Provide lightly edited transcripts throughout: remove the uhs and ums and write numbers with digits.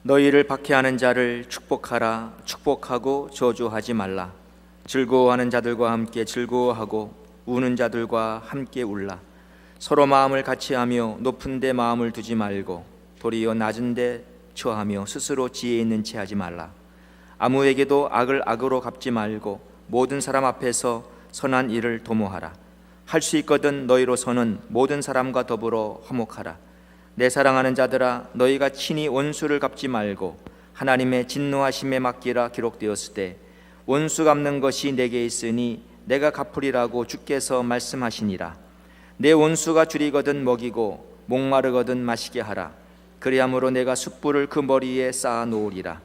너희를 박해하는 자를 축복하라. 축복하고 저주하지 말라. 즐거워하는 자들과 함께 즐거워하고 우는 자들과 함께 울라. 서로 마음을 같이하며 높은 데 마음을 두지 말고 도리어 낮은 데 처하며 스스로 지혜 있는 채 하지 말라. 아무에게도 악을 악으로 갚지 말고 모든 사람 앞에서 선한 일을 도모하라. 할 수 있거든 너희로서는 모든 사람과 더불어 화목하라. 내 사랑하는 자들아, 너희가 친히 원수를 갚지 말고 하나님의 진노하심에 맡기라. 기록되었을 때 원수 갚는 것이 내게 있으니 내가 갚으리라고 주께서 말씀하시니라. 내 원수가 줄이거든 먹이고 목마르거든 마시게 하라. 그리함으로 내가 숯불을 그 머리에 쌓아 놓으리라.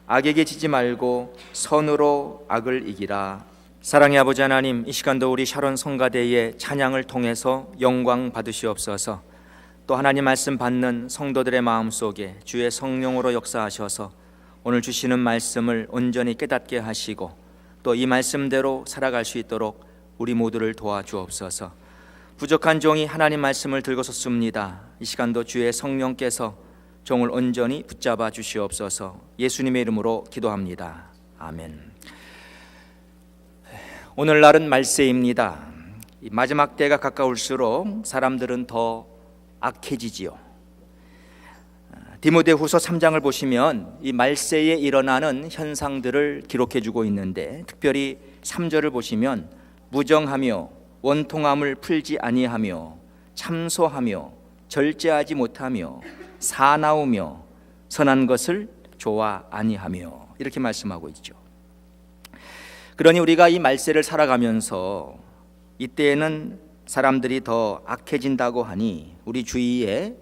악에게 지지 말고 선으로 악을 이기라. 사랑의 아버지 하나님, 이 시간도 우리 샤론 성가대의 찬양을 통해서 영광 받으시옵소서. 또 하나님 말씀 받는 성도들의 마음속에 주의 성령으로 역사하셔서 오늘 주시는 말씀을 온전히 깨닫게 하시고 또 이 말씀대로 살아갈 수 있도록 우리 모두를 도와주옵소서. 부족한 종이 하나님 말씀을 들고 섰습니다. 이 시간도 주의 성령께서 종을 온전히 붙잡아 주시옵소서. 예수님의 이름으로 기도합니다. 아멘. 오늘날은 말세입니다. 마지막 때가 가까울수록 사람들은 더 악해지지요. 디모데후서 3장을 보시면 이 말세에 일어나는 현상들을 기록해 주고 있는데, 특별히 3절을 보시면 무정하며 원통함을 풀지 아니하며 참소하며 절제하지 못하며 사나우며 선한 것을 좋아 아니하며 이렇게 말씀하고 있죠. 그러니 우리가 이 말세를 살아가면서 이때에는 사람들이 더 악해진다고 하니 우리 주위에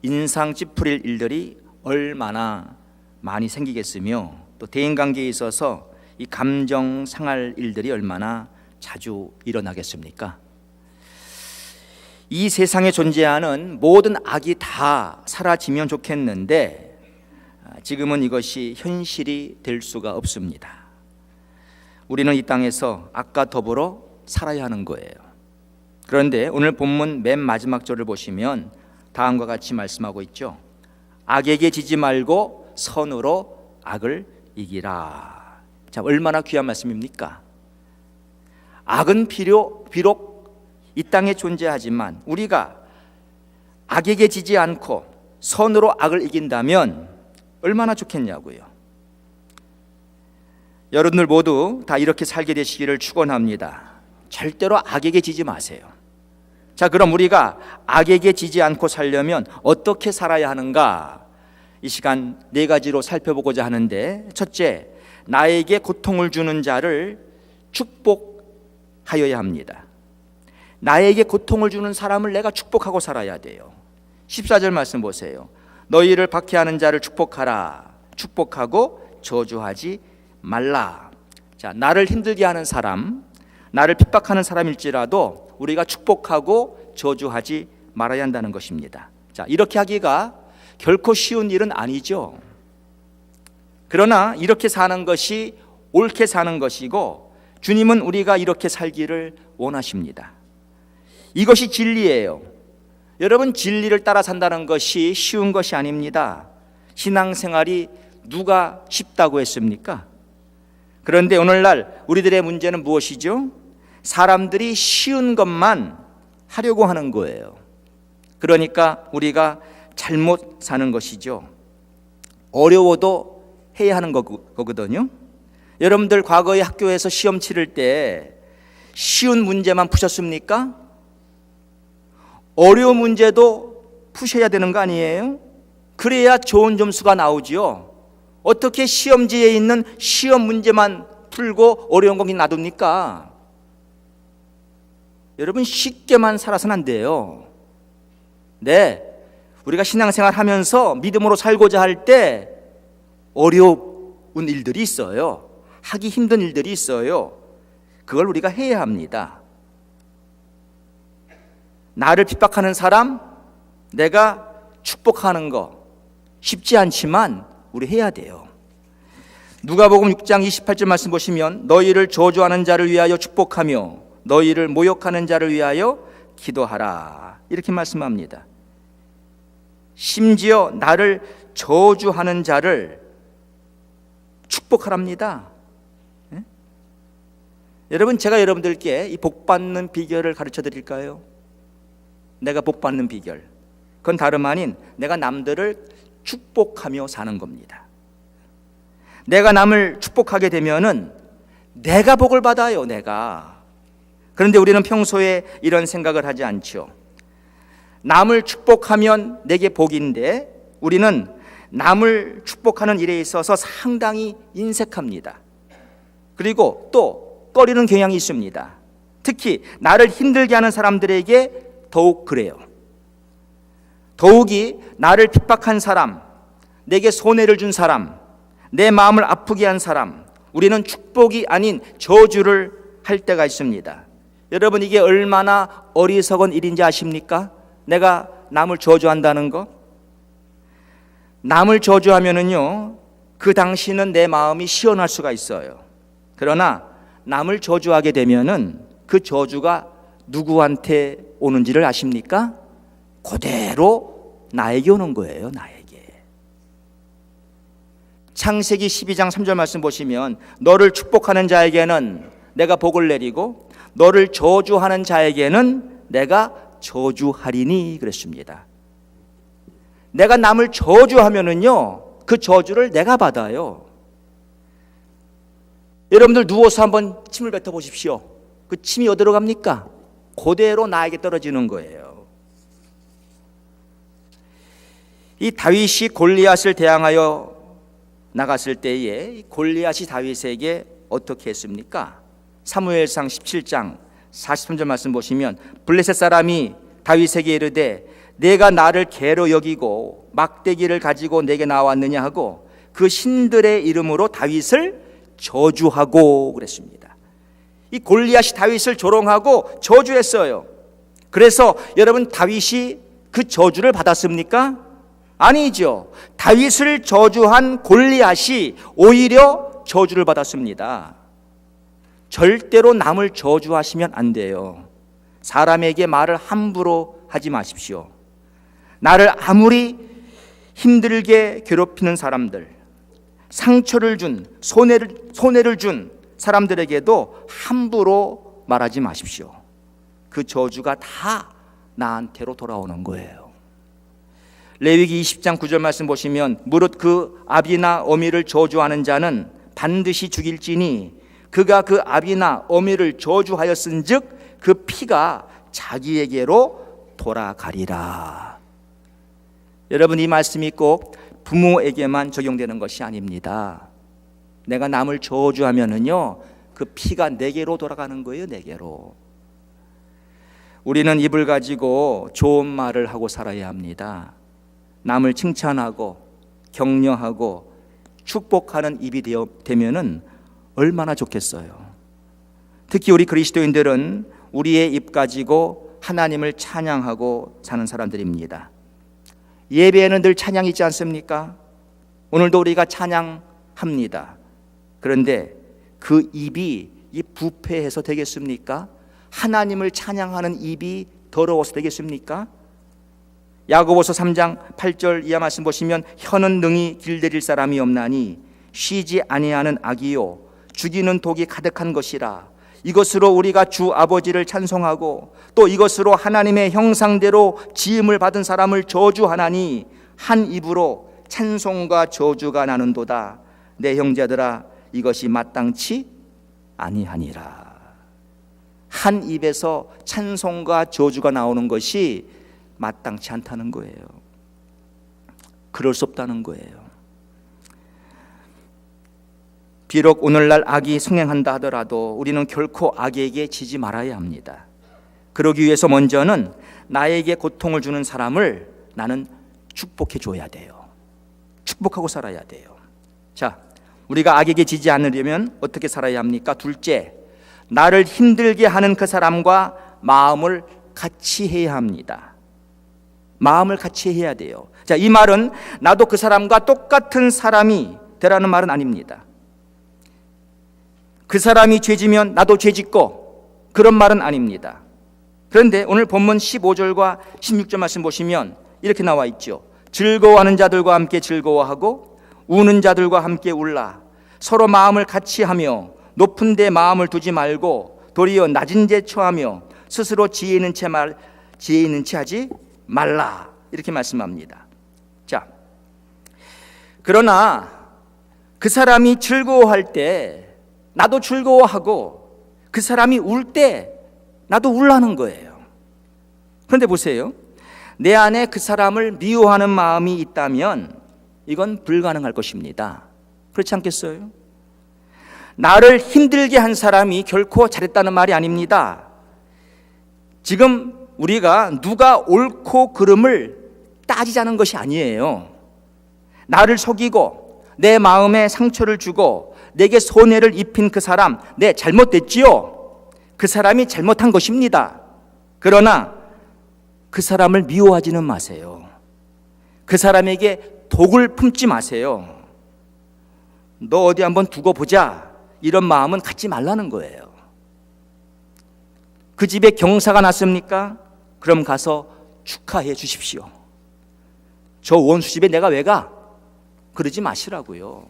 인상 찌푸릴 일들이 얼마나 많이 생기겠으며 또 대인관계에 있어서 이 감정 상할 일들이 얼마나 자주 일어나겠습니까? 이 세상에 존재하는 모든 악이 다 사라지면 좋겠는데 지금은 이것이 현실이 될 수가 없습니다. 우리는 이 땅에서 악과 더불어 살아야 하는 거예요. 그런데 오늘 본문 맨 마지막 절을 보시면 다음과 같이 말씀하고 있죠. 악에게 지지 말고 선으로 악을 이기라. 자, 얼마나 귀한 말씀입니까? 악은 비록 이 땅에 존재하지만 우리가 악에게 지지 않고 선으로 악을 이긴다면 얼마나 좋겠냐고요. 여러분들 모두 다 이렇게 살게 되시기를 축원합니다. 절대로 악에게 지지 마세요. 자, 그럼 우리가 악에게 지지 않고 살려면 어떻게 살아야 하는가? 이 시간 4가지로 살펴보고자 하는데, 첫째, 나에게 고통을 주는 자를 축복하여야 합니다. 나에게 고통을 주는 사람을 내가 축복하고 살아야 돼요. 14절 말씀 보세요. 너희를 박해하는 자를 축복하라. 축복하고 저주하지 말라. 자, 나를 힘들게 하는 사람, 나를 핍박하는 사람일지라도 우리가 축복하고 저주하지 말아야 한다는 것입니다. 자, 이렇게 하기가 결코 쉬운 일은 아니죠. 그러나 이렇게 사는 것이 옳게 사는 것이고 주님은 우리가 이렇게 살기를 원하십니다. 이것이 진리예요. 여러분, 진리를 따라 산다는 것이 쉬운 것이 아닙니다. 신앙생활이 누가 쉽다고 했습니까? 그런데 오늘날 우리들의 문제는 무엇이죠? 사람들이 쉬운 것만 하려고 하는 거예요. 그러니까 우리가 잘못 사는 것이죠. 어려워도 해야 하는 거거든요. 여러분들 과거에 학교에서 시험 치를 때 쉬운 문제만 푸셨습니까? 어려운 문제도 푸셔야 되는 거 아니에요? 그래야 좋은 점수가 나오지요. 어떻게 시험지에 있는 시험 문제만 풀고 어려운 거 놔둡니까? 여러분, 쉽게만 살아서는 안 돼요. 네, 우리가 신앙생활 하면서 믿음으로 살고자 할 때 어려운 일들이 있어요. 하기 힘든 일들이 있어요. 그걸 우리가 해야 합니다. 나를 핍박하는 사람, 내가 축복하는 거 쉽지 않지만 우리 해야 돼요. 누가복음 6장 28절 말씀 보시면 너희를 저주하는 자를 위하여 축복하며 너희를 모욕하는 자를 위하여 기도하라. 이렇게 말씀합니다. 심지어 나를 저주하는 자를 축복하랍니다. 예? 여러분, 제가 여러분들께 이 복받는 비결을 가르쳐 드릴까요? 내가 복받는 비결, 그건 다름 아닌 내가 남들을 축복하며 사는 겁니다. 내가 남을 축복하게 되면은 내가 복을 받아요, 내가. 그런데 우리는 평소에 이런 생각을 하지 않죠. 남을 축복하면 내게 복인데 우리는 남을 축복하는 일에 있어서 상당히 인색합니다. 그리고 또 꺼리는 경향이 있습니다. 특히 나를 힘들게 하는 사람들에게 더욱 그래요. 더욱이 나를 핍박한 사람, 내게 손해를 준 사람, 내 마음을 아프게 한 사람, 우리는 축복이 아닌 저주를 할 때가 있습니다. 여러분, 이게 얼마나 어리석은 일인지 아십니까? 내가 남을 저주한다는 거. 남을 저주하면은요, 그 당시는 내 마음이 시원할 수가 있어요. 그러나 남을 저주하게 되면은 그 저주가 누구한테 오는지를 아십니까? 그대로 나에게 오는 거예요, 나에게. 창세기 12장 3절 말씀 보시면 너를 축복하는 자에게는 내가 복을 내리고 너를 저주하는 자에게는 내가 저주하리니 그랬습니다. 내가 남을 저주하면은요, 그 저주를 내가 받아요. 여러분들 누워서 한번 침을 뱉어 보십시오. 그 침이 어디로 갑니까? 그대로 나에게 떨어지는 거예요. 이 다윗이 골리앗을 대항하여 나갔을 때에 골리앗이 다윗에게 어떻게 했습니까? 사무엘상 17장 43절 말씀 보시면 블레셋 사람이 다윗에게 이르되 내가 나를 개로 여기고 막대기를 가지고 내게 나왔느냐 하고 그 신들의 이름으로 다윗을 저주하고 그랬습니다. 이 골리앗이 다윗을 조롱하고 저주했어요. 그래서 여러분, 다윗이 그 저주를 받았습니까? 아니죠. 다윗을 저주한 골리앗이 오히려 저주를 받았습니다. 절대로 남을 저주하시면 안 돼요. 사람에게 말을 함부로 하지 마십시오. 나를 아무리 힘들게 괴롭히는 사람들, 상처를 준, 손해를 준 사람들에게도 함부로 말하지 마십시오. 그 저주가 다 나한테로 돌아오는 거예요. 레위기 20장 9절 말씀 보시면 무릇 그 아비나 어미를 저주하는 자는 반드시 죽일지니 그가 그 아비나 어미를 저주하였은즉 그 피가 자기에게로 돌아가리라. 여러분, 이 말씀이 꼭 부모에게만 적용되는 것이 아닙니다. 내가 남을 저주하면은요, 그 피가 내게로 돌아가는 거예요, 내게로. 우리는 입을 가지고 좋은 말을 하고 살아야 합니다. 남을 칭찬하고 격려하고 축복하는 입이 되면은 얼마나 좋겠어요. 특히 우리 그리스도인들은 우리의 입 가지고 하나님을 찬양하고 사는 사람들입니다. 예배에는 늘 찬양이 있지 않습니까? 오늘도 우리가 찬양합니다. 그런데 그 입이 부패해서 되겠습니까? 하나님을 찬양하는 입이 더러워서 되겠습니까? 야고보서 3장 8절 이하 말씀 보시면 혀는 능히 길들일 사람이 없나니 쉬지 아니하는 악이요 죽이는 독이 가득한 것이라. 이것으로 우리가 주 아버지를 찬송하고 또 이것으로 하나님의 형상대로 지음을 받은 사람을 저주하나니 한 입으로 찬송과 저주가 나는도다. 내 형제들아, 이것이 마땅치 아니하니라. 한 입에서 찬송과 저주가 나오는 것이 마땅치 않다는 거예요. 그럴 수 없다는 거예요. 비록 오늘날 악이 성행한다 하더라도 우리는 결코 악에게 지지 말아야 합니다. 그러기 위해서 먼저는 나에게 고통을 주는 사람을 나는 축복해 줘야 돼요. 축복하고 살아야 돼요. 자, 우리가 악에게 지지 않으려면 어떻게 살아야 합니까? 둘째, 나를 힘들게 하는 그 사람과 마음을 같이 해야 합니다. 마음을 같이 해야 돼요. 자, 이 말은 나도 그 사람과 똑같은 사람이 되라는 말은 아닙니다. 그 사람이 죄지면 나도 죄짓고 그런 말은 아닙니다. 그런데 오늘 본문 15절과 16절 말씀 보시면 이렇게 나와 있죠. 즐거워하는 자들과 함께 즐거워하고 우는 자들과 함께 울라. 서로 마음을 같이 하며 높은 데 마음을 두지 말고 도리어 낮은 데 처하며 스스로 지혜 있는 채 하지 말라. 이렇게 말씀합니다. 자, 그러나 그 사람이 즐거워할 때 나도 즐거워하고 그 사람이 울 때 나도 울라는 거예요. 그런데 보세요. 내 안에 그 사람을 미워하는 마음이 있다면 이건 불가능할 것입니다. 그렇지 않겠어요? 나를 힘들게 한 사람이 결코 잘했다는 말이 아닙니다. 지금 우리가 누가 옳고 그름을 따지자는 것이 아니에요. 나를 속이고 내 마음에 상처를 주고 내게 손해를 입힌 그 사람, 네, 잘못됐지요. 그 사람이 잘못한 것입니다. 그러나 그 사람을 미워하지는 마세요. 그 사람에게 독을 품지 마세요. 너 어디 한번 두고 보자, 이런 마음은 갖지 말라는 거예요. 그 집에 경사가 났습니까? 그럼 가서 축하해 주십시오. 저 원수 집에 내가 왜 가? 그러지 마시라고요.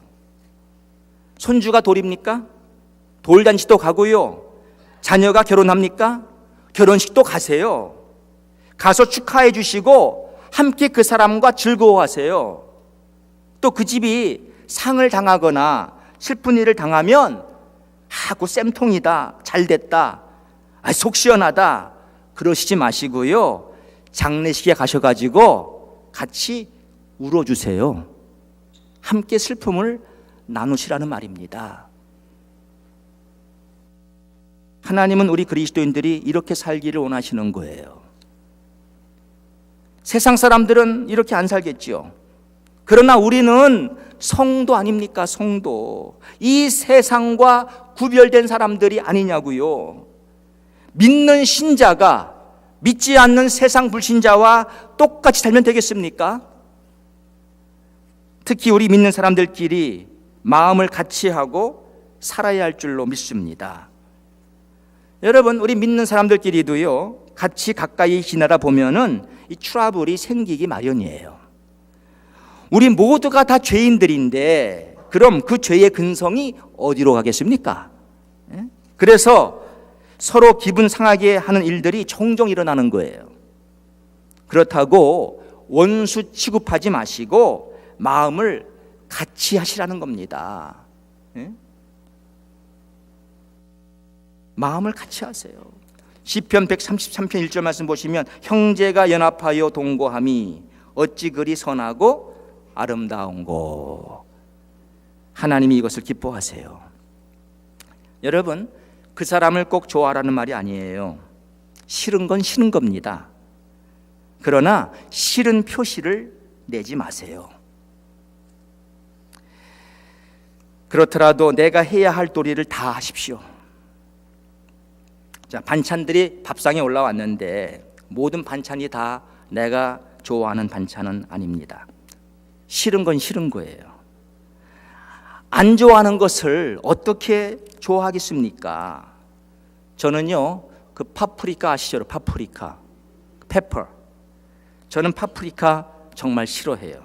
손주가 돌입니까? 돌잔치도 가고요. 자녀가 결혼합니까? 결혼식도 가세요. 가서 축하해 주시고 함께 그 사람과 즐거워하세요. 또 그 집이 상을 당하거나 슬픈 일을 당하면 그 쌤통이다, 잘됐다, 속 시원하다 그러시지 마시고요. 장례식에 가셔가지고 같이 울어주세요. 함께 슬픔을 나누시라는 말입니다. 하나님은 우리 그리스도인들이 이렇게 살기를 원하시는 거예요. 세상 사람들은 이렇게 안 살겠지요. 그러나 우리는 성도 아닙니까? 성도. 이 세상과 구별된 사람들이 아니냐고요. 믿는 신자가 믿지 않는 세상 불신자와 똑같이 살면 되겠습니까? 특히 우리 믿는 사람들끼리 마음을 같이 하고 살아야 할 줄로 믿습니다. 여러분, 우리 믿는 사람들끼리도요, 같이 가까이 지내다 보면은 이 트러블이 생기기 마련이에요. 우리 모두가 다 죄인들인데 그럼 그 죄의 근성이 어디로 가겠습니까? 그래서 서로 기분 상하게 하는 일들이 종종 일어나는 거예요. 그렇다고 원수 취급하지 마시고 마음을 같이 하시라는 겁니다. 마음을 같이 하세요. 시편 133편 1절 말씀 보시면 형제가 연합하여 동거함이 어찌 그리 선하고 아름다운고. 하나님이 이것을 기뻐하세요. 여러분, 그 사람을 꼭 좋아하라는 말이 아니에요. 싫은 건 싫은 겁니다. 그러나 싫은 표시를 내지 마세요. 그렇더라도 내가 해야 할 도리를 다 하십시오. 자, 반찬들이 밥상에 올라왔는데 모든 반찬이 다 내가 좋아하는 반찬은 아닙니다. 싫은 건 싫은 거예요. 안 좋아하는 것을 어떻게 좋아하겠습니까? 저는요, 그 파프리카 아시죠? 파프리카, 페퍼. 저는 파프리카 정말 싫어해요.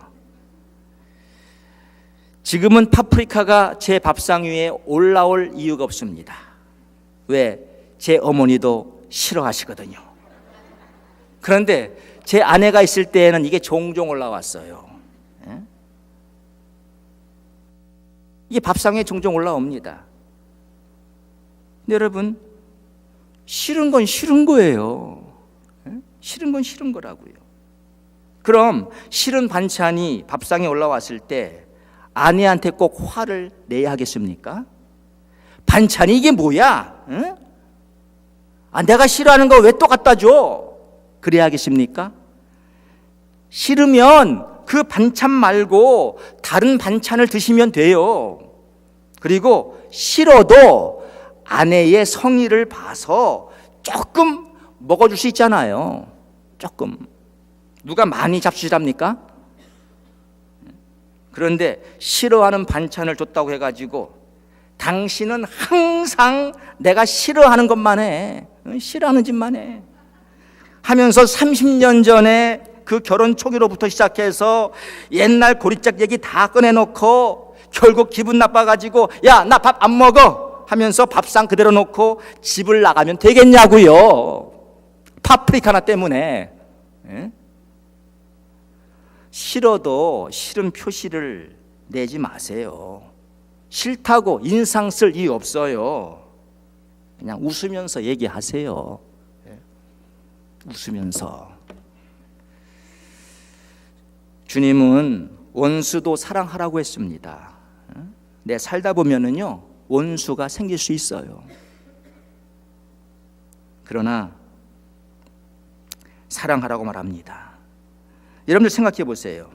지금은 파프리카가 제 밥상 위에 올라올 이유가 없습니다. 왜? 제 어머니도 싫어하시거든요. 그런데 제 아내가 있을 때에는 이게 종종 올라왔어요. 이게 밥상에 종종 올라옵니다. 근데 여러분, 싫은 건 싫은 거예요. 싫은 건 싫은 거라고요. 그럼 싫은 반찬이 밥상에 올라왔을 때 아내한테 꼭 화를 내야 하겠습니까? 반찬이 이게 뭐야? 내가 싫어하는 거 왜 또 갖다 줘? 그래야 하겠습니까? 싫으면 그 반찬 말고 다른 반찬을 드시면 돼요. 그리고 싫어도 아내의 성의를 봐서 조금 먹어줄 수 있잖아요. 조금. 누가 많이 잡수시랍니까? 그런데 싫어하는 반찬을 줬다고 해가지고 당신은 항상 내가 싫어하는 것만 해, 싫어하는 짓만 해 하면서 30년 전에 그 결혼 초기로부터 시작해서 옛날 고리짝 얘기 다 꺼내놓고 결국 기분 나빠가지고 야, 나 밥 안 먹어 하면서 밥상 그대로 놓고 집을 나가면 되겠냐고요. 파프리카 하나 때문에. 예? 싫어도 싫은 표시를 내지 마세요. 싫다고 인상 쓸 이유 없어요. 그냥 웃으면서 얘기하세요. 웃으면서. 주님은 원수도 사랑하라고 했습니다. 내 살다 보면은요, 원수가 생길 수 있어요. 그러나 사랑하라고 말합니다. 여러분들 생각해 보세요.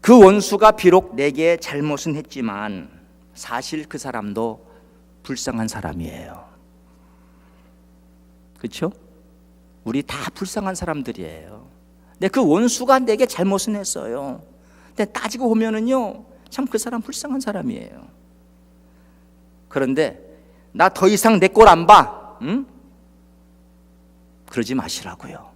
그 원수가 비록 내게 잘못은 했지만 사실 그 사람도 불쌍한 사람이에요. 그렇죠? 우리 다 불쌍한 사람들이에요. 근데 그 원수가 내게 잘못은 했어요. 근데 따지고 보면은요, 참 그 사람 불쌍한 사람이에요. 그런데 나 더 이상 내 꼴 안 봐. 응? 그러지 마시라고요.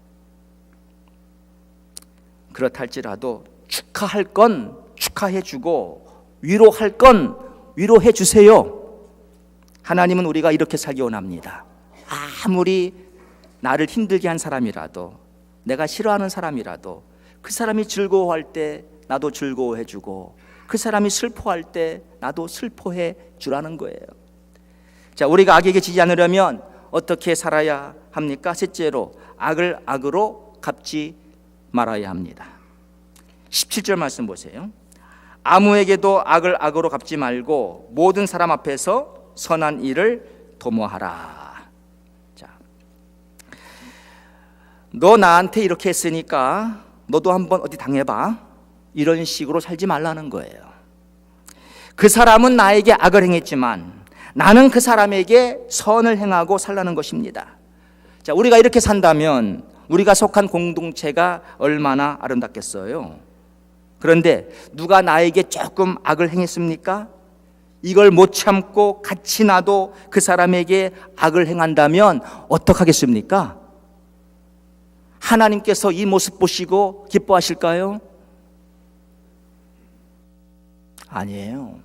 그렇다 할지라도 축하할 건 축하해 주고 위로할 건 위로해 주세요. 하나님은 우리가 이렇게 살기 원합니다. 아무리 나를 힘들게 한 사람이라도, 내가 싫어하는 사람이라도 그 사람이 즐거워할 때 나도 즐거워해 주고, 그 사람이 슬퍼할 때 나도 슬퍼해 주라는 거예요. 자, 우리가 악에게 지지 않으려면 어떻게 살아야 합니까? 셋째로, 악을 악으로 갚지 말아야 합니다. 17절 말씀 보세요. 아무에게도 악을 악으로 갚지 말고 모든 사람 앞에서 선한 일을 도모하라. 자, 너 나한테 이렇게 했으니까 너도 한번 어디 당해봐. 이런 식으로 살지 말라는 거예요. 그 사람은 나에게 악을 행했지만 나는 그 사람에게 선을 행하고 살라는 것입니다. 자, 우리가 이렇게 산다면 우리가 속한 공동체가 얼마나 아름답겠어요. 그런데 누가 나에게 조금 악을 행했습니까? 이걸 못 참고 같이 나도 그 사람에게 악을 행한다면 어떡하겠습니까? 하나님께서 이 모습 보시고 기뻐하실까요? 아니에요.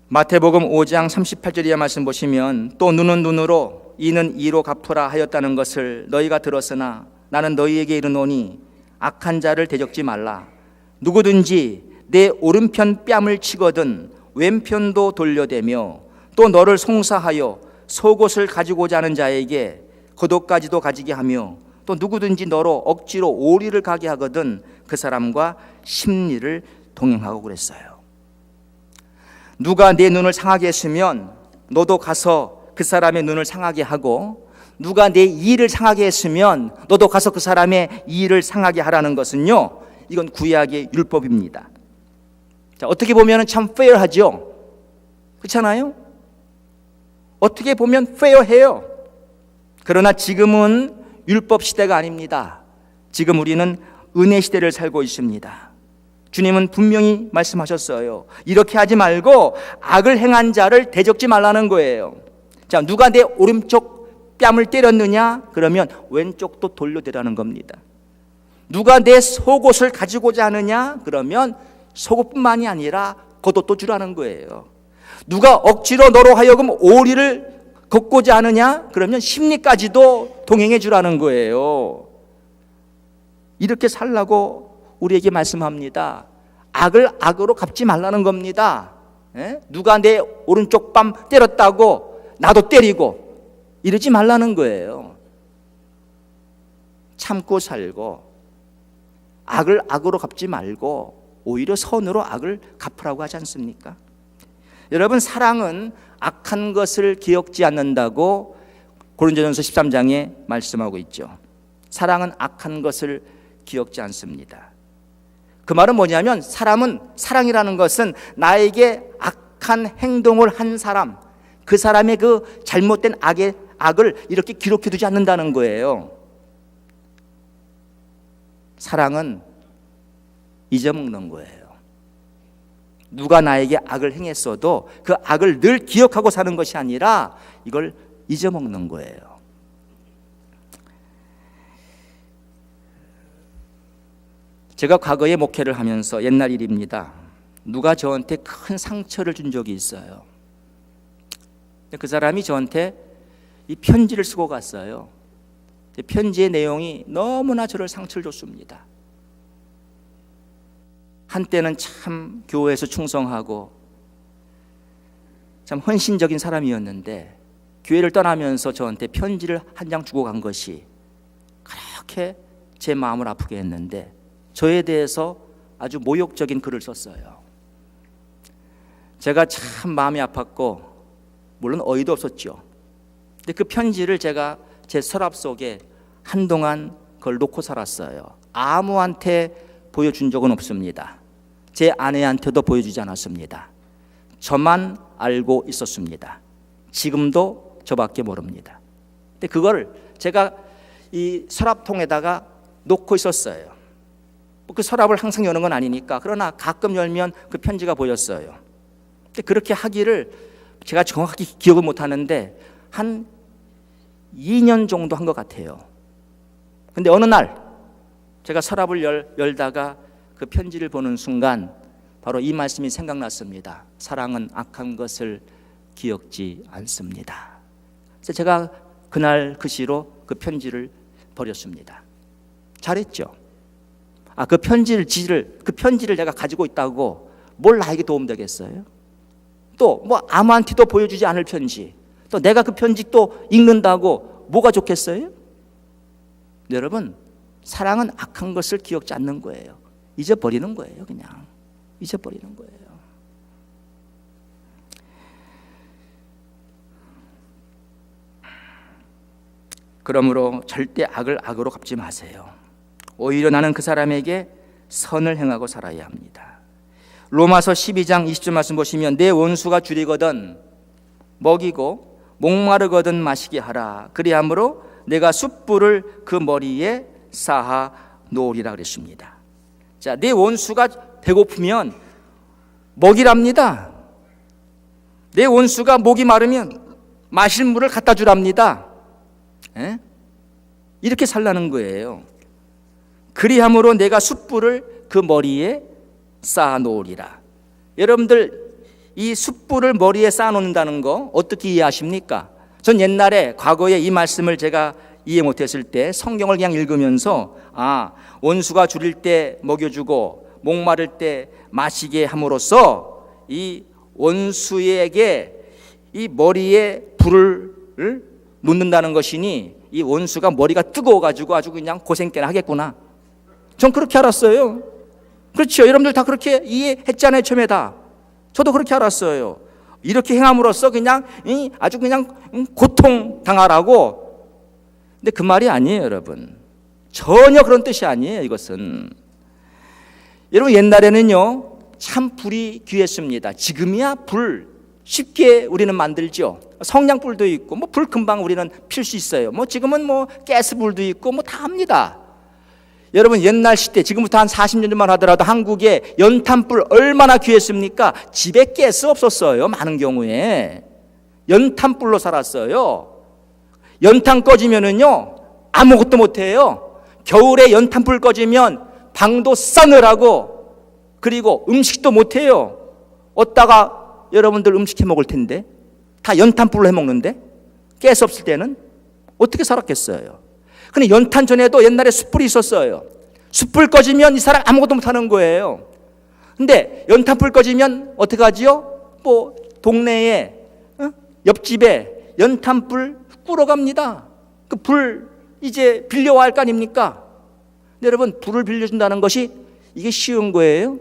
마태복음 5장 38절 이하 말씀 보시면, 또 눈은 눈으로 이는 이로 갚으라 하였다는 것을 너희가 들었으나 나는 너희에게 이르노니 악한 자를 대적지 말라. 누구든지 내 오른편 뺨을 치거든 왼편도 돌려대며 또 너를 송사하여 속옷을 가지고자 하는 자에게 겉옷까지도 가지게 하며 또 누구든지 너로 억지로 오리를 가게 하거든 그 사람과 심리를 동행하고 그랬어요. 누가 내 눈을 상하게 했으면 너도 가서 그 사람의 눈을 상하게 하고, 누가 내 이를 상하게 했으면 너도 가서 그 사람의 이를 상하게 하라는 것은요, 이건 구약의 율법입니다. 자, 어떻게 보면 참 페어하죠. 그렇잖아요? 어떻게 보면 페어해요. 그러나 지금은 율법 시대가 아닙니다. 지금 우리는 은혜 시대를 살고 있습니다. 주님은 분명히 말씀하셨어요. 이렇게 하지 말고 악을 행한 자를 대적지 말라는 거예요. 자, 누가 내 오른쪽 뺨을 때렸느냐? 그러면 왼쪽도 돌려대라는 겁니다. 누가 내 속옷을 가지고자 하느냐? 그러면 속옷뿐만이 아니라 겉옷도 주라는 거예요. 누가 억지로 너로 하여금 오리를 걷고자 하느냐? 그러면 심리까지도 동행해 주라는 거예요. 이렇게 살라고 우리에게 말씀합니다. 악을 악으로 갚지 말라는 겁니다. 누가 내 오른쪽 뺨 때렸다고 나도 때리고 이러지 말라는 거예요. 참고 살고 악을 악으로 갚지 말고 오히려 선으로 악을 갚으라고 하지 않습니까? 여러분, 사랑은 악한 것을 기억지 않는다고 고린도전서 13장에 말씀하고 있죠. 사랑은 악한 것을 기억지 않습니다. 그 말은 뭐냐면, 사랑이라는 것은 나에게 악한 행동을 한 사람, 그 사람의 그 잘못된 악을 이렇게 기록해 두지 않는다는 거예요. 사랑은 잊어먹는 거예요. 누가 나에게 악을 행했어도 그 악을 늘 기억하고 사는 것이 아니라 이걸 잊어먹는 거예요. 제가 과거에 목회를 하면서 옛날 일입니다. 누가 저한테 큰 상처를 준 적이 있어요. 그 사람이 저한테 이 편지를 쓰고 갔어요. 편지의 내용이 너무나 저를 상처를 줬습니다. 한때는 참 교회에서 충성하고 참 헌신적인 사람이었는데 교회를 떠나면서 저한테 편지를 한 장 주고 간 것이 그렇게 제 마음을 아프게 했는데 저에 대해서 아주 모욕적인 글을 썼어요. 제가 참 마음이 아팠고 물론 어이도 없었죠. 근데 그 편지를 제가 제 서랍 속에 한동안 그걸 놓고 살았어요. 아무한테 보여준 적은 없습니다. 제 아내한테도 보여주지 않았습니다. 저만 알고 있었습니다. 지금도 저밖에 모릅니다. 근데 그걸 제가 이 서랍통에다가 놓고 있었어요. 그 서랍을 항상 여는 건 아니니까. 그러나 가끔 열면 그 편지가 보였어요. 근데 그렇게 하기를 제가 정확하게 기억을 못 하는데 한 2년 정도 한 것 같아요. 근데 어느 날 제가 서랍을 열다가 그 편지를 보는 순간 바로 이 말씀이 생각났습니다. 사랑은 악한 것을 기억지 않습니다. 그래서 제가 그날 그 시로 그 편지를 버렸습니다. 잘했죠? 그 편지를 내가 가지고 있다고 뭘 나에게 도움되겠어요? 또 뭐 아무한테도 보여주지 않을 편지, 또 내가 그 편지 또 읽는다고 뭐가 좋겠어요? 여러분, 사랑은 악한 것을 기억지 않는 거예요. 잊어버리는 거예요. 그냥 잊어버리는 거예요. 그러므로 절대 악을 악으로 갚지 마세요. 오히려 나는 그 사람에게 선을 행하고 살아야 합니다. 로마서 12장 20절 말씀 보시면 내 원수가 줄이거든 먹이고 목마르거든 마시게 하라. 그리함으로 내가 숯불을 그 머리에 쌓아 놓으리라 그랬습니다. 자, 내 원수가 배고프면 먹이랍니다. 내 원수가 목이 마르면 마실 물을 갖다 주랍니다. 이렇게 살라는 거예요. 그리함으로 내가 숯불을 그 머리에 쌓아 놓으리라. 여러분들 이 숯불을 머리에 쌓아 놓는다는 거 어떻게 이해하십니까? 전 옛날에 과거에 이 말씀을 제가 이해 못했을 때 성경을 그냥 읽으면서 원수가 줄일 때 먹여주고 목마를 때 마시게 함으로써 이 원수에게 이 머리에 불을 놓는다는 것이니 이 원수가 머리가 뜨거워가지고 아주 그냥 고생깨나 하겠구나. 전 그렇게 알았어요. 그렇죠. 여러분들 다 그렇게 이해했잖아요. 처음에 다. 저도 그렇게 알았어요. 이렇게 행함으로써 그냥 아주 그냥 고통 당하라고. 근데 그 말이 아니에요, 여러분. 전혀 그런 뜻이 아니에요. 이것은 여러분 옛날에는요 참 불이 귀했습니다. 지금이야 불 쉽게 우리는 만들죠. 성냥불도 있고 뭐 불 금방 우리는 필 수 있어요. 뭐 지금은 뭐 가스불도 있고 뭐 다 합니다. 여러분 옛날 시대 지금부터 한 40년 전만 하더라도 한국에 연탄불 얼마나 귀했습니까? 집에 가스 없었어요. 많은 경우에 연탄불로 살았어요. 연탄 꺼지면은요 아무것도 못해요. 겨울에 연탄불 꺼지면 방도 싸늘하고 그리고 음식도 못해요. 어디다가 여러분들 음식 해 먹을 텐데 다 연탄불로 해 먹는데 가스 없을 때는 어떻게 살았겠어요? 근데 연탄 전에도 옛날에 숯불이 있었어요. 숯불 꺼지면 이 사람 아무것도 못하는 거예요. 근데 연탄불 꺼지면 어떻게 하지요? 뭐 동네에 옆집에 연탄불 꾸러 갑니다. 그 불 이제 빌려와 할 거 아닙니까? 근데 여러분 불을 빌려준다는 것이 이게 쉬운 거예요?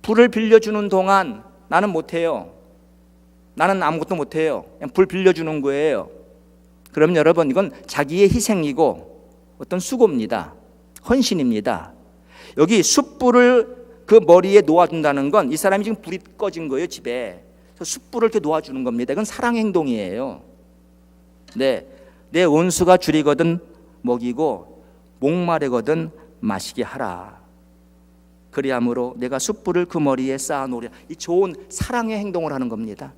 불을 빌려주는 동안 나는 못해요. 나는 아무것도 못해요. 그냥 불 빌려주는 거예요. 그럼 여러분 이건 자기의 희생이고 어떤 수고입니다. 헌신입니다. 여기 숯불을 그 머리에 놓아준다는 건 이 사람이 지금 불이 꺼진 거예요. 집에. 그래서 숯불을 이렇게 놓아주는 겁니다. 이건 사랑 행동이에요. 네, 내 원수가 줄이거든 먹이고 목마르거든 마시게 하라. 그리함으로 내가 숯불을 그 머리에 쌓아놓으랴. 이 좋은 사랑의 행동을 하는 겁니다.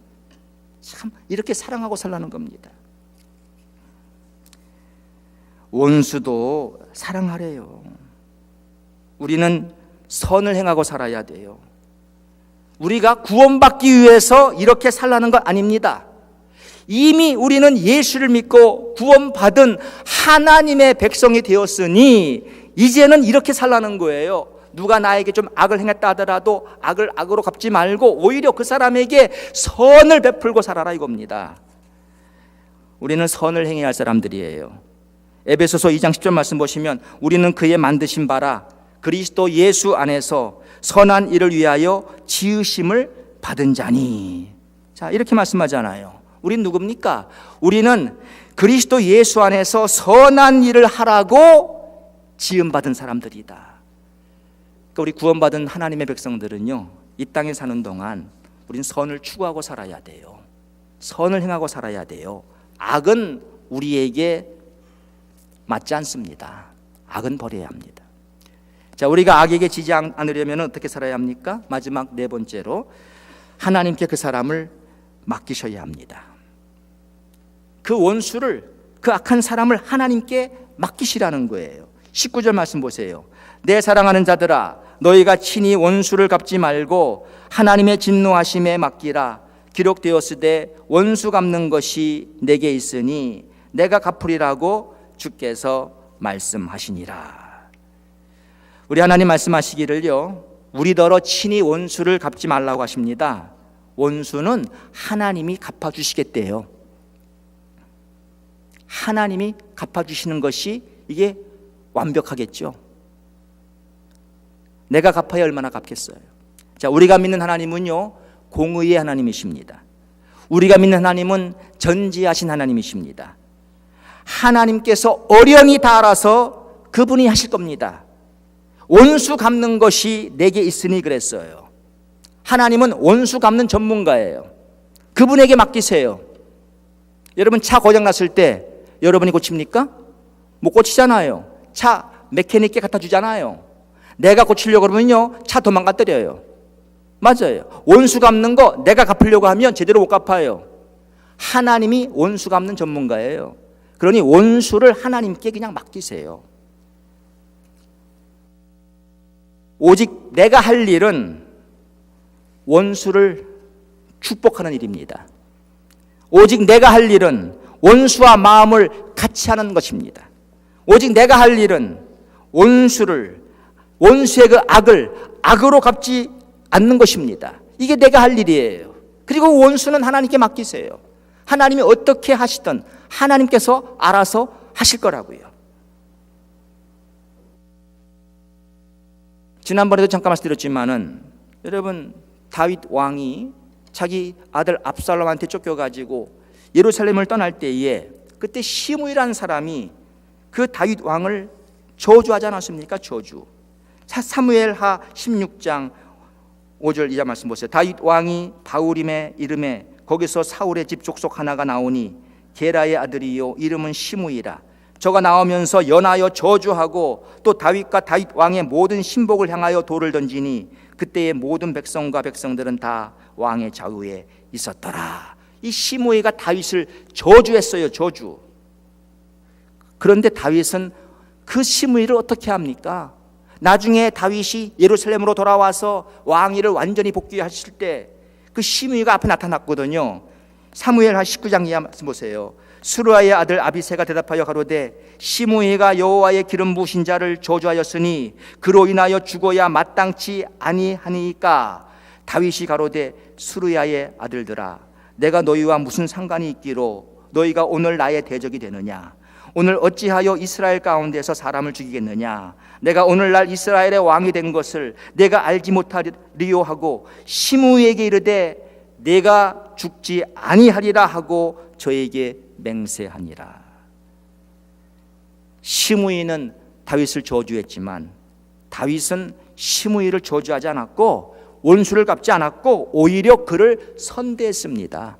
참 이렇게 사랑하고 살라는 겁니다. 원수도 사랑하래요. 우리는 선을 행하고 살아야 돼요. 우리가 구원받기 위해서 이렇게 살라는 것 아닙니다. 이미 우리는 예수를 믿고 구원받은 하나님의 백성이 되었으니 이제는 이렇게 살라는 거예요. 누가 나에게 좀 악을 행했다 하더라도 악을 악으로 갚지 말고 오히려 그 사람에게 선을 베풀고 살아라 이겁니다. 우리는 선을 행해야 할 사람들이에요. 에베소서 2장 10절 말씀 보시면 우리는 그의 만드신 바라 그리스도 예수 안에서 선한 일을 위하여 지으심을 받은 자니. 자, 이렇게 말씀하잖아요. 우린 누굽니까? 우리는 그리스도 예수 안에서 선한 일을 하라고 지음받은 사람들이다. 그러니까 우리 구원받은 하나님의 백성들은요, 이 땅에 사는 동안 우린 선을 추구하고 살아야 돼요. 선을 행하고 살아야 돼요. 악은 우리에게 맞지 않습니다. 악은 버려야 합니다. 자, 우리가 악에게 지지 않으려면 어떻게 살아야 합니까? 마지막 네 번째로 하나님께 그 사람을 맡기셔야 합니다. 그 원수를, 그 악한 사람을 하나님께 맡기시라는 거예요. 19절 말씀 보세요. 내 사랑하는 자들아 너희가 친히 원수를 갚지 말고 하나님의 진노하심에 맡기라. 기록되었으되 원수 갚는 것이 내게 있으니 내가 갚으리라고 주께서 말씀하시니라. 우리 하나님 말씀하시기를요, 우리더러 친히 원수를 갚지 말라고 하십니다. 원수는 하나님이 갚아주시겠대요. 하나님이 갚아주시는 것이 이게 완벽하겠죠. 내가 갚아야 얼마나 갚겠어요. 자, 우리가 믿는 하나님은요, 공의의 하나님이십니다. 우리가 믿는 하나님은 전지하신 하나님이십니다. 하나님께서 어련히 다 알아서 그분이 하실 겁니다. 원수 갚는 것이 내게 있으니 그랬어요. 하나님은 원수 갚는 전문가예요. 그분에게 맡기세요. 여러분 차 고장 났을 때 여러분이 고칩니까? 못 고치잖아요. 차 메케닉에 갖다 주잖아요. 내가 고치려고 그러면요, 차 도망가 때려요. 맞아요. 원수 갚는 거 내가 갚으려고 하면 제대로 못 갚아요. 하나님이 원수 갚는 전문가예요. 그러니 원수를 하나님께 그냥 맡기세요. 오직 내가 할 일은 원수를 축복하는 일입니다. 오직 내가 할 일은 원수와 마음을 같이 하는 것입니다. 오직 내가 할 일은 원수의 그 악을 악으로 갚지 않는 것입니다. 이게 내가 할 일이에요. 그리고 원수는 하나님께 맡기세요. 하나님이 어떻게 하시든 하나님께서 알아서 하실 거라고요. 지난번에도 잠깐 말씀드렸지만은 여러분, 다윗 왕이 자기 아들 압살롬한테 쫓겨가지고 예루살렘을 떠날 때에 그때 시므이라는 사람이 그 다윗 왕을 저주하지 않았습니까? 저주. 사무엘하 16장 5절 이하 말씀 보세요. 다윗 왕이 바울임의 이름에 거기서 사울의 집 족속 하나가 나오니 게라의 아들이요 이름은 시므이라. 저가 나오면서 연하여 저주하고 또 다윗과 다윗 왕의 모든 신복을 향하여 돌을 던지니 그때의 모든 백성과 백성들은 다 왕의 좌우에 있었더라. 이 시므이가 다윗을 저주했어요. 저주. 그런데 다윗은 그 시므이를 어떻게 합니까? 나중에 다윗이 예루살렘으로 돌아와서 왕위를 완전히 복귀하실 때 그 시므이가 앞에 나타났거든요. 사무엘하 19장 이하 말씀 보세요. 스루아의 아들 아비새가 대답하여 가로되 시므이가 여호와의 기름 부으신 자를 저주하였으니 그로 인하여 죽어야 마땅치 아니하니까. 다윗이 가로되 스루야의 아들들아 내가 너희와 무슨 상관이 있기로 너희가 오늘 나의 대적이 되느냐. 오늘 어찌하여 이스라엘 가운데서 사람을 죽이겠느냐. 내가 오늘날 이스라엘의 왕이 된 것을 내가 알지 못하리요 하고 시므이에게 이르되 내가 죽지 아니하리라 하고 저에게 맹세하니라. 시므이는 다윗을 저주했지만 다윗은 시므이를 저주하지 않았고 원수를 갚지 않았고 오히려 그를 선대했습니다.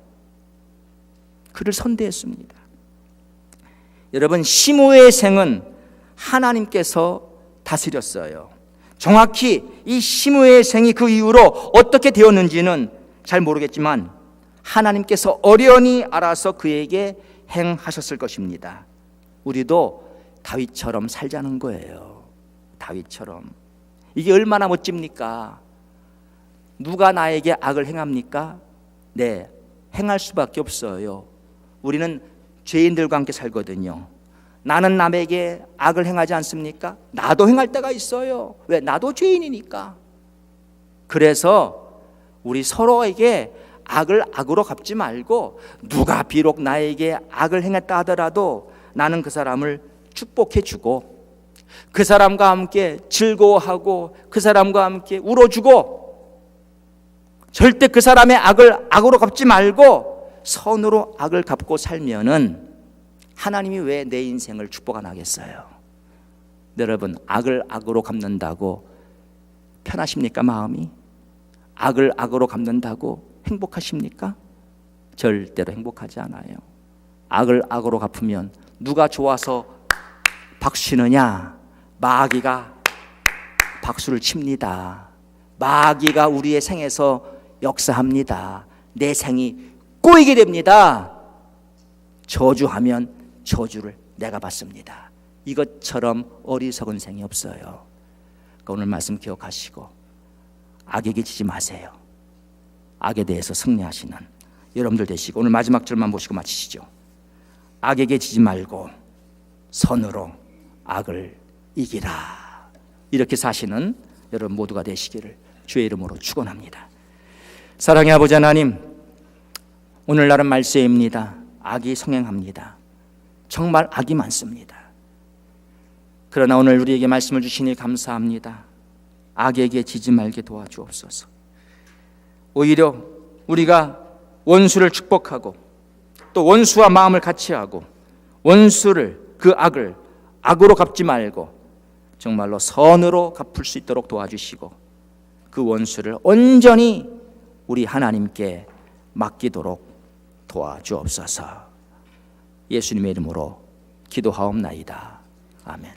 그를 선대했습니다. 여러분, 시므이의 생은 하나님께서 다스렸어요. 정확히 이 시므이의 생이 그 이후로 어떻게 되었는지는 잘 모르겠지만 하나님께서 어련히 알아서 그에게 행하셨을 것입니다. 우리도 다윗처럼 살자는 거예요. 다윗처럼. 이게 얼마나 멋집니까? 누가 나에게 악을 행합니까? 네, 행할 수밖에 없어요. 우리는 죄인들과 함께 살거든요. 나는 남에게 악을 행하지 않습니까? 나도 행할 때가 있어요. 왜? 나도 죄인이니까. 그래서 우리 서로에게 악을 악으로 갚지 말고, 누가 비록 나에게 악을 행했다 하더라도 나는 그 사람을 축복해 주고, 그 사람과 함께 즐거워하고, 그 사람과 함께 울어주고, 절대 그 사람의 악을 악으로 갚지 말고 선으로 악을 갚고 살면은 하나님이 왜 내 인생을 축복 안 하겠어요? 여러분, 악을 악으로 갚는다고 편하십니까? 마음이? 악을 악으로 갚는다고 행복하십니까? 절대로 행복하지 않아요. 악을 악으로 갚으면 누가 좋아서 박수 치느냐? 마귀가 박수를 칩니다. 마귀가 우리의 생에서 역사합니다. 내 생이 꼬이게 됩니다. 저주하면 저주를 내가 받습니다. 이것처럼 어리석은 생이 없어요. 그러니까 오늘 말씀 기억하시고 악에게 지지 마세요. 악에 대해서 승리하시는 여러분들 되시고, 오늘 마지막 줄만 보시고 마치시죠. 악에게 지지 말고 선으로 악을 이기라. 이렇게 사시는 여러분 모두가 되시기를 주의 이름으로 축원합니다. 사랑의 아버지 하나님, 오늘날은 말세입니다. 악이 성행합니다. 정말 악이 많습니다. 그러나 오늘 우리에게 말씀을 주시니 감사합니다. 악에게 지지 말게 도와주옵소서. 오히려 우리가 원수를 축복하고, 또 원수와 마음을 같이 하고, 원수를, 그 악을 악으로 갚지 말고 정말로 선으로 갚을 수 있도록 도와주시고, 그 원수를 온전히 우리 하나님께 맡기도록 도와주옵소서. 예수님의 이름으로 기도하옵나이다. 아멘.